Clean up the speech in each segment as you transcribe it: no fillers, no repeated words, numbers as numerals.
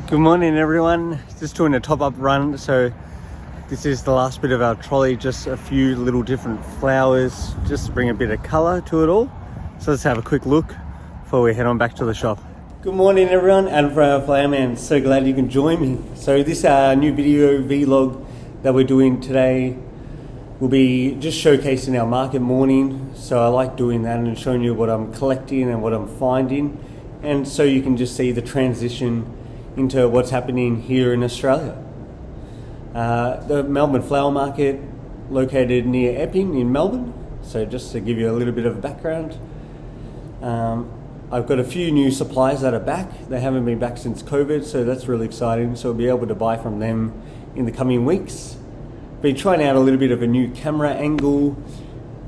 Good morning everyone, just doing a top-up run. So this is the last bit of our trolley, just a few little different flowers just to bring a bit of colour to it all. So let's have a quick look before we head on back to the shop. Good morning everyone, Adam from our Flower Man. So glad you can join me. So this new video vlog that we're doing today will be just showcasing our market morning. So I like doing that and showing you what I'm collecting and what I'm finding, and so you can just see the transition into what's happening here in Australia. The Melbourne Flower Market, located near Epping in Melbourne. So just to give you a little bit of background, I've got a few new suppliers that are back. They haven't been back since COVID, so that's really exciting. So we'll be able to buy from them in the coming weeks. Been trying out a little bit of a new camera angle,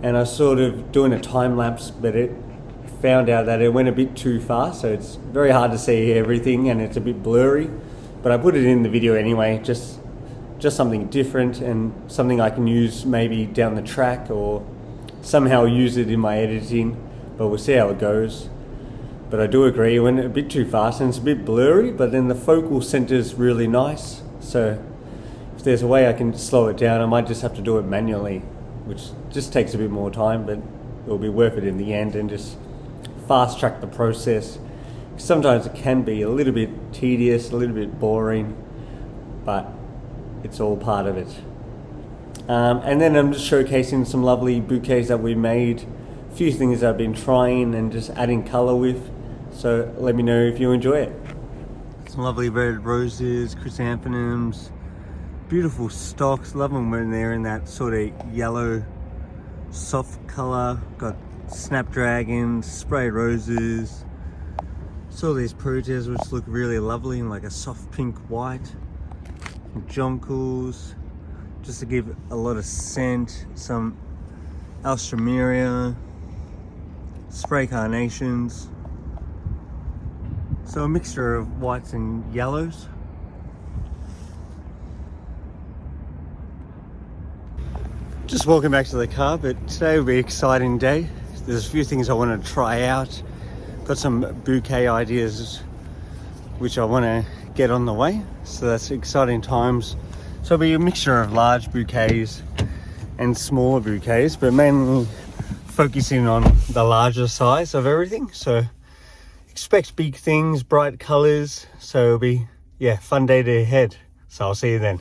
and I was sort of doing a time lapse, but it found out that it went a bit too fast, so it's very hard to see everything and it's a bit blurry. But I put it in the video anyway, just something different and something I can use maybe down the track or somehow use it in my editing, but we'll see how it goes. But I do agree, it went a bit too fast and it's a bit blurry, but then the focal center is really nice. So if there's a way I can slow it down, I might just have to do it manually, which just takes a bit more time, but it'll be worth it in the end, and just fast track the process. Sometimes it can be a little bit tedious, a little bit boring, but it's all part of it. And then I'm just showcasing some lovely bouquets that we made, a few things I've been trying and just adding color with. So let me know if you enjoy it. Some lovely red roses, chrysanthemums, beautiful stalks. Love them when they're in that sort of yellow soft color. Got snapdragons, spray roses, so these proteas which look really lovely in like a soft pink white, jonquils just to give a lot of scent, some alstroemeria, spray carnations, so a mixture of whites and yellows. Just walking back to the car, but today will be an exciting day. There's a few things I want to try out. Got some bouquet ideas which I want to get on the way. So that's exciting times. So it'll be a mixture of large bouquets and smaller bouquets, but mainly focusing on the larger size of everything. So expect big things, bright colors. So it'll be, yeah, fun day ahead. So I'll see you then.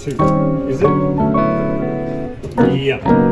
Two. Is it? Yeah.